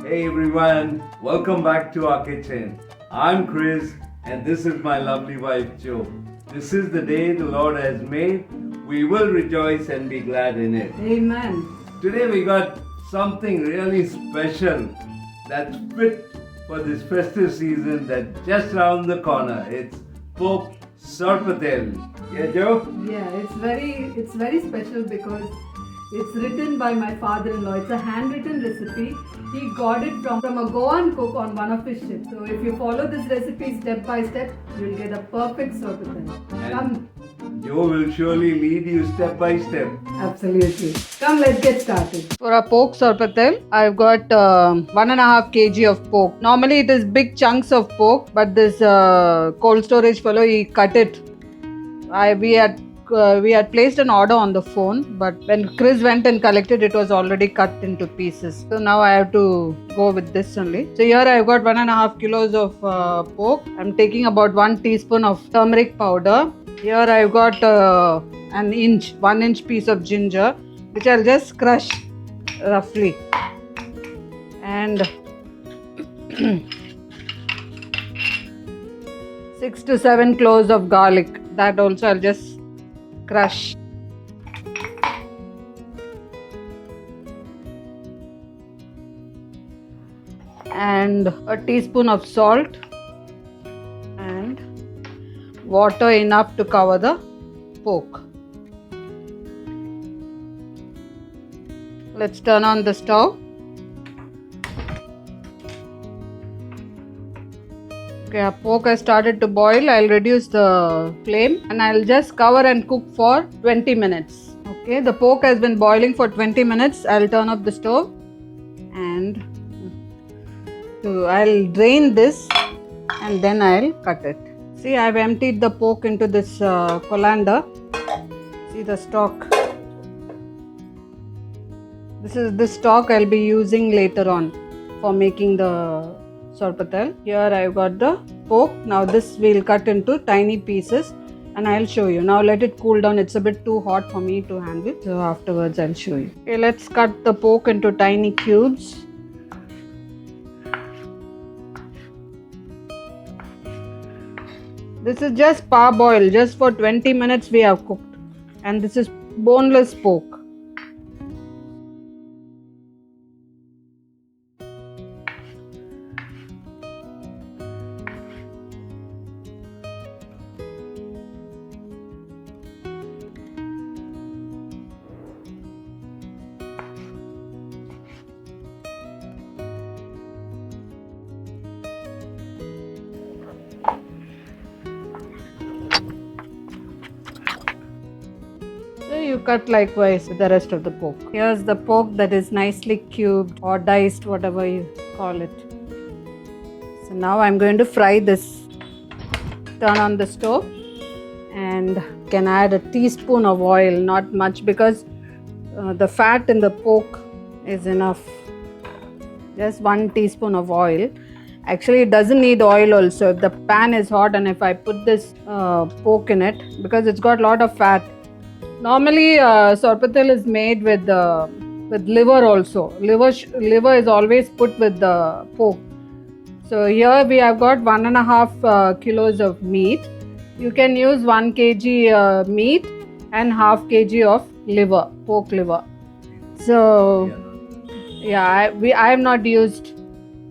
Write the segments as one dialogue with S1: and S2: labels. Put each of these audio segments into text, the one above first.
S1: Hey everyone, welcome back to our kitchen. I'm Chris and this is my lovely wife Jo. This is the day the Lord has made. We will rejoice and be glad in it.
S2: Amen.
S1: Today we got something really special that's fit for this festive season that's just around the corner. It's Poke Sorpatel. Yeah, Joe?
S2: Yeah, it's very special because it's written by my father-in-law. It's a handwritten recipe. He got it from a Goan cook on one of his ships. So if you follow this recipe step by step, you'll get a perfect sorpatel. Come.
S1: Joe will surely lead you step by step.
S2: Absolutely. Come, let's get started. For a pork sorpatel, I've got 1.5 kg of pork. Normally it is big chunks of pork, but this cold storage fellow, he cut it. We had placed an order on the phone, but when Chris went and collected, it was already cut into pieces. So now I have to go with this only. So here I've got 1.5 kilos of pork. I'm taking about 1 teaspoon of turmeric powder. Here I've got 1 inch piece of ginger, which I'll just crush roughly. And 6 to 7 cloves of garlic. That also I'll just crush. And a teaspoon of salt and water enough to cover the pork. Let's turn on the stove. Okay, our pork has started to boil. I'll reduce the flame and I'll just cover and cook for 20 minutes. Okay, the pork has been boiling for 20 minutes. I'll turn up the stove and I'll drain this and then I'll cut it. See, I've emptied the pork into this colander. See the stock. This is the stock I'll be using later on for making the sorpatel. Here I've got the pork. Now this we'll cut into tiny pieces and I'll show you. Now let it cool down. It's a bit too hot for me to handle. So afterwards I'll show you. Okay, let's cut the pork into tiny cubes. This is just parboiled. Just for 20 minutes we have cooked. And this is boneless pork. You cut likewise with the rest of the pork. Here's the pork that is nicely cubed or diced, whatever you call it. So now I'm going to fry this. Turn on the stove and can add a teaspoon of oil, not much because the fat in the pork is enough. Just 1 teaspoon of oil. Actually, it doesn't need oil also. If the pan is hot and if I put this pork in it, because it's got a lot of fat. Normally, sorpatel is made with liver also. Liver is always put with the pork. So here we have got 1.5 kilos of meat. You can use 1 kg meat and half kg of liver, pork liver. So yeah, I have not used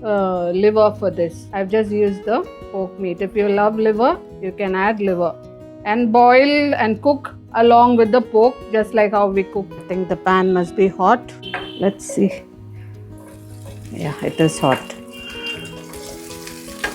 S2: liver for this. I've just used the pork meat. If you love liver, you can add liver and boil and cook along with the pork, just like how we cook. I think the pan must be hot. Let's see. Yeah, it is hot.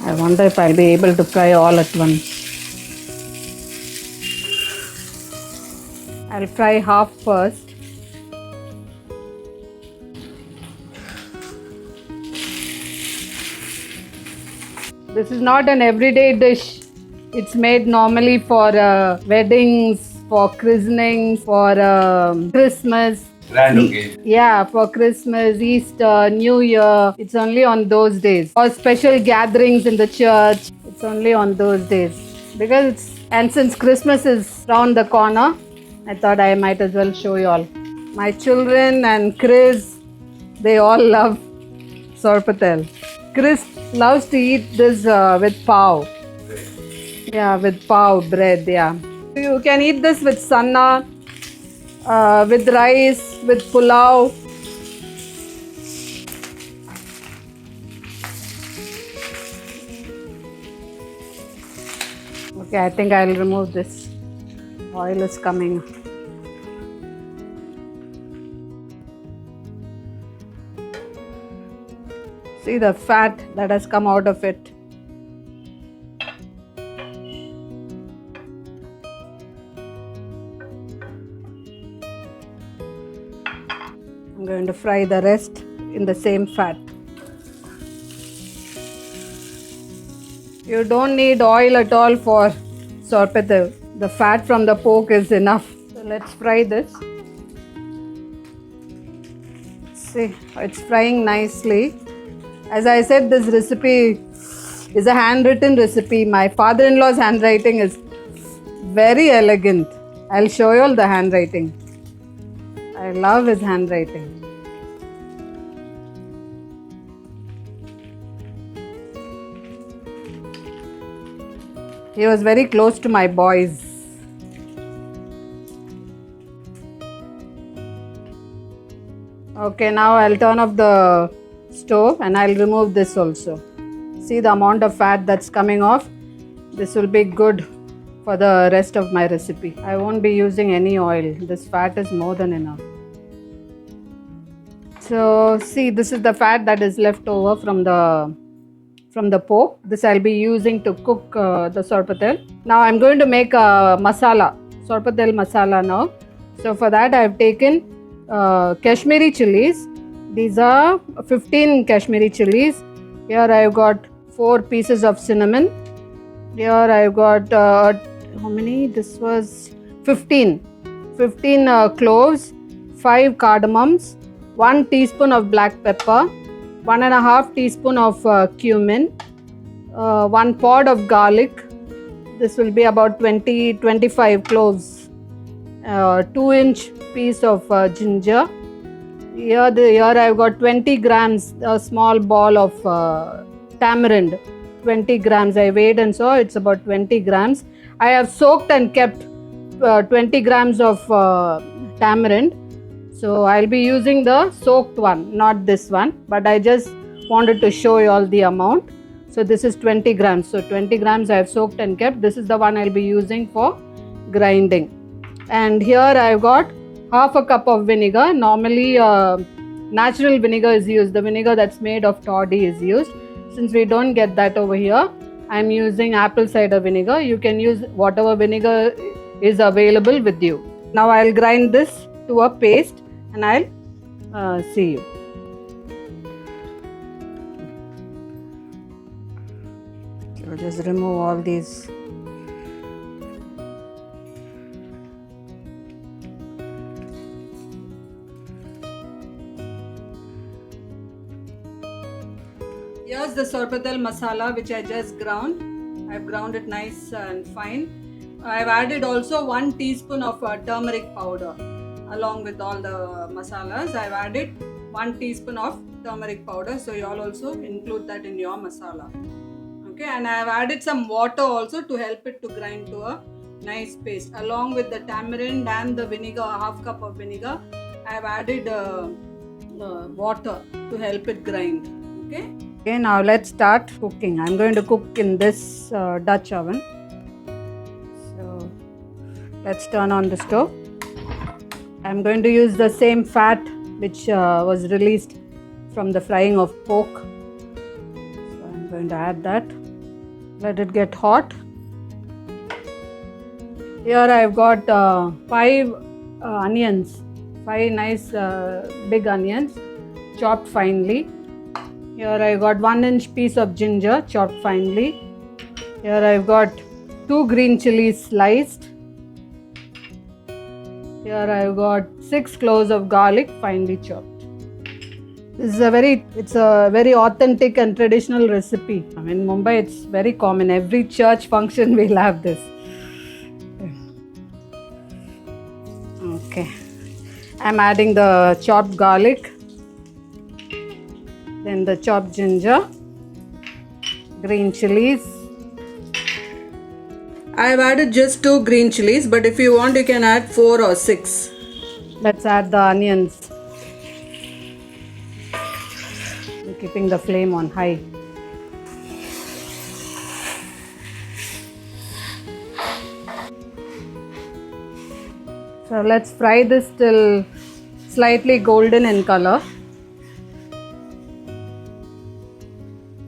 S2: I wonder if I'll be able to fry all at once. I'll fry half first. This is not an everyday dish. It's made normally for weddings, for christenings, for Christmas.
S1: Grand occasion.
S2: Yeah, for Christmas, Easter, New Year. It's only on those days. Or special gatherings in the church. It's only on those days. And since Christmas is round the corner, I thought I might as well show you all. My children and Chris, they all love sorpatel. Chris loves to eat this with pav. Yeah, with pav bread. Yeah. You can eat this with sanna, with rice, with pulao. Okay, I think I'll remove this. Oil is coming. See the fat that has come out of it. I'm going to fry the rest in the same fat. You don't need oil at all for sorpatel. The fat from the pork is enough. So let's fry this. See, it's frying nicely. As I said, this recipe is a handwritten recipe. My father-in-law's handwriting is very elegant. I'll show you all the handwriting. I love his handwriting. He was very close to my boys. Okay, now I'll turn off the stove and I'll remove this also. See the amount of fat that's coming off. This will be good for the rest of my recipe. I won't be using any oil. This fat is more than enough. So see, this is the fat that is left over from the pork. This I'll be using to cook the sorpatel. Now I'm going to make a masala, sorpatel masala now. So for that I've taken Kashmiri chilies. These are 15 Kashmiri chilies. Here I've got 4 pieces of cinnamon. Here I've got how many? This was 15 cloves, 5 cardamoms, 1 teaspoon of black pepper, 1.5 teaspoon of cumin, 1 pod of garlic. This will be about 20-25 cloves, 2-inch piece of ginger. Here I've got 20 grams, a small ball of tamarind. 20 grams. I weighed and saw it's about 20 grams. I have soaked and kept 20 grams of tamarind. So I'll be using the soaked one, not this one. But I just wanted to show you all the amount. So this is 20 grams. So 20 grams I have soaked and kept. This is the one I'll be using for grinding. And here I've got half a cup of vinegar. Normally natural vinegar is used. The vinegar that's made of toddy is used. Since we don't get that over here, I'm using apple cider vinegar. You can use whatever vinegar is available with you. Now I'll grind this to a paste and I'll see you. So just remove all these. Here's the sorpatel masala which I just ground. I've ground it nice and fine. I've added also 1 teaspoon of turmeric powder along with all the masalas. I've added 1 teaspoon of turmeric powder. So you all also include that in your masala. Okay, and I've added some water also to help it to grind to a nice paste. Along with the tamarind and the vinegar, half cup of vinegar, I've added water to help it grind. Okay, now let's start cooking. I'm going to cook in this Dutch oven. So let's turn on the stove. I'm going to use the same fat which was released from the frying of pork. So I'm going to add that. Let it get hot. Here I've got 5 onions, 5 nice big onions chopped finely. Here I've got 1-inch piece of ginger chopped finely. Here I've got 2 green chilies sliced. Here I've got 6 cloves of garlic finely chopped. This is a very authentic and traditional recipe. In Mumbai it's very common. Every church function we'll have this. Okay. I'm adding the chopped garlic. Then the chopped ginger, green chilies. I have added just 2 green chilies, but if you want, you can add 4 or 6. Let's add the onions. I'm keeping the flame on high. So let's fry this till slightly golden in color.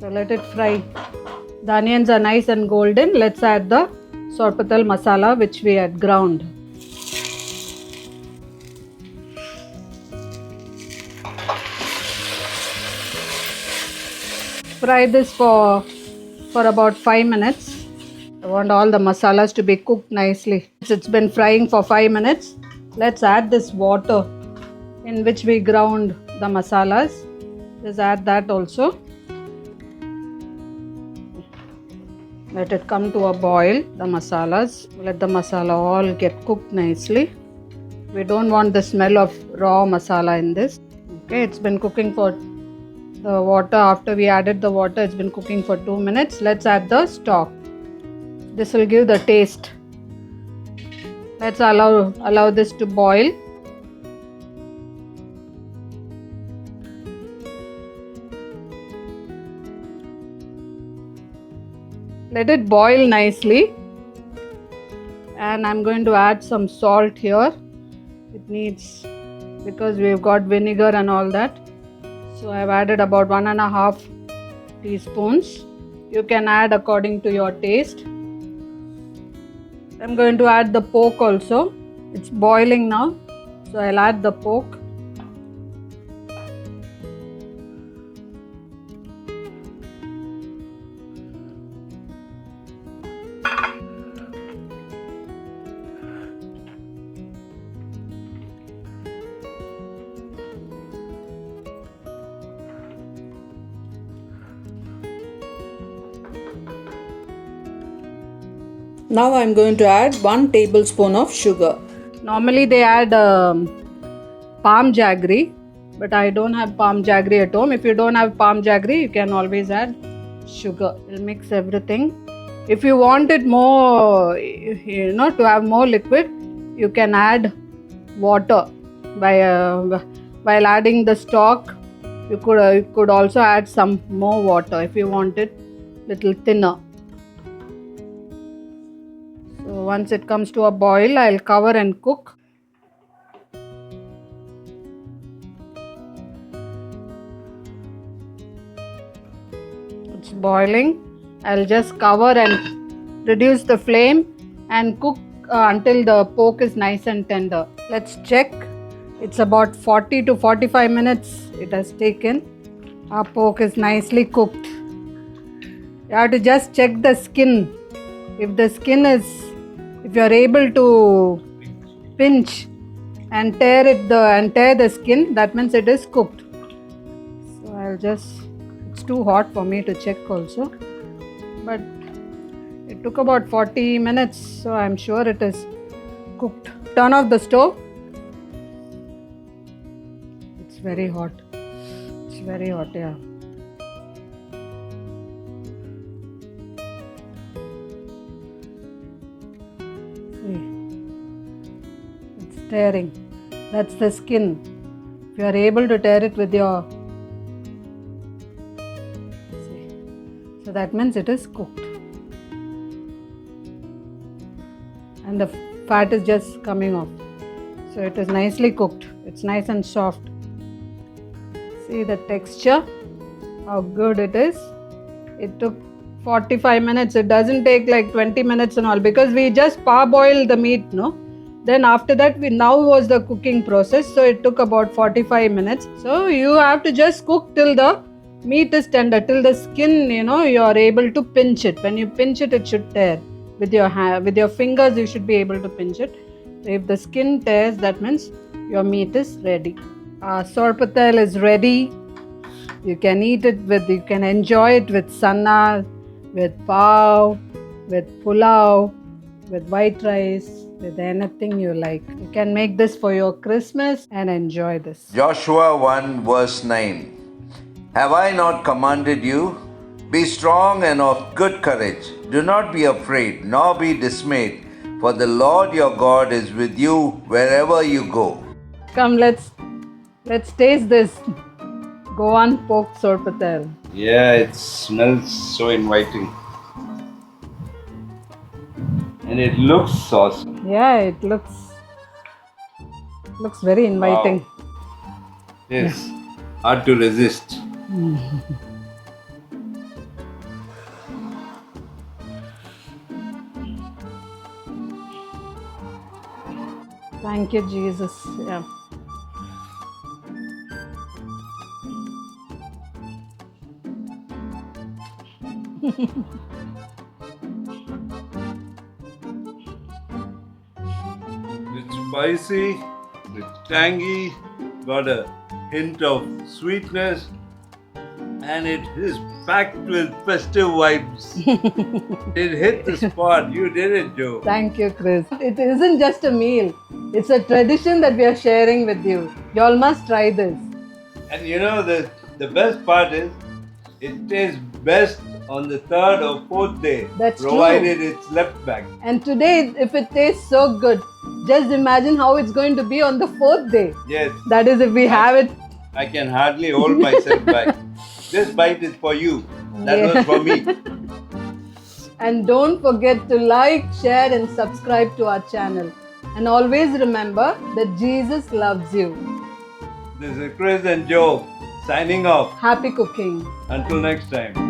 S2: So let it fry. The onions are nice and golden. Let's add the sorpatal masala which we had ground. Fry this for about 5 minutes. I want all the masalas to be cooked nicely. It's been frying for 5 minutes. Let's add this water in which we ground the masalas. Just add that also. Let it come to a boil, the masalas. Let the masala all get cooked nicely. We don't want the smell of raw masala in this. Okay, it's been cooking for the water. After we added the water, it's been cooking for 2 minutes. Let's add the stock. This will give the taste. Let's allow this to boil. Let it boil nicely. And I'm going to add some salt here. It needs, because we've got vinegar and all that. So I've added about 1.5 teaspoons. You can add according to your taste. I'm going to add the pork also. It's boiling now, so I'll add the pork. Now I'm going to add 1 tablespoon of sugar. Normally they add palm jaggery, but I don't have palm jaggery at home. If you don't have palm jaggery, you can always add sugar. We'll mix everything. If you want it more, to have more liquid, you can add water. While adding the stock, you could also add some more water if you want it little thinner. So once it comes to a boil, I'll cover and cook. It's boiling. I'll just cover and reduce the flame and cook until the pork is nice and tender. Let's check. It's about 40 to 45 minutes it has taken. Our pork is nicely cooked. You have to just check the skin. If you're able to pinch and tear the skin, that means it is cooked. So it's too hot for me to check also, but it took about 40 minutes, so I'm sure it is cooked. Turn off the stove. It's very hot. Yeah. It's tearing. That's the skin. If you are able to tear it with your, so that means it is cooked. And the fat is just coming off. So it is nicely cooked. It's nice and soft. See the texture, how good it is. It took 45 minutes. It doesn't take like 20 minutes and all, because we just parboiled the meat, no? Then after that, now was the cooking process. So it took about 45 minutes. So you have to just cook till the meat is tender, till the skin, you are able to pinch it. When you pinch it, it should tear. With your fingers, you should be able to pinch it. So if the skin tears, that means your meat is ready. Sorpatel is ready. You can eat it you can enjoy it with sanna, with pav, with pulao, with white rice, with anything you like. You can make this for your Christmas and enjoy this.
S3: Joshua 1 verse 9.
S1: Have I not commanded you? Be strong and of good courage. Do not be afraid, nor be dismayed, for the Lord your God is with you wherever you go.
S2: Come, let's taste this. Goan pork sorpatel.
S1: Yeah, it smells so inviting. And it looks awesome.
S2: Yeah, it looks very inviting.
S1: Wow. Yes, hard to resist.
S2: Thank you, Jesus. Yeah.
S1: It's spicy, it's tangy, got a hint of sweetness, and it is packed with festive vibes. It hit the spot. You did it, Joe.
S2: Thank you, Chris. It isn't just a meal, it's a tradition that we are sharing with you. You all must try this.
S1: And you know, the best part is, it tastes best on the third or fourth day,
S2: That's true.
S1: provided it's left back.
S2: And today, if it tastes so good, just imagine how it's going to be on the fourth day.
S1: Yes,
S2: That is, if we have it.
S1: I can hardly hold myself back. This bite is for you. That was for me.
S2: And don't forget to like, share, and subscribe to our channel. And always remember that Jesus loves you.
S1: This is Chris and Joe signing off.
S2: Happy cooking.
S1: Until next time.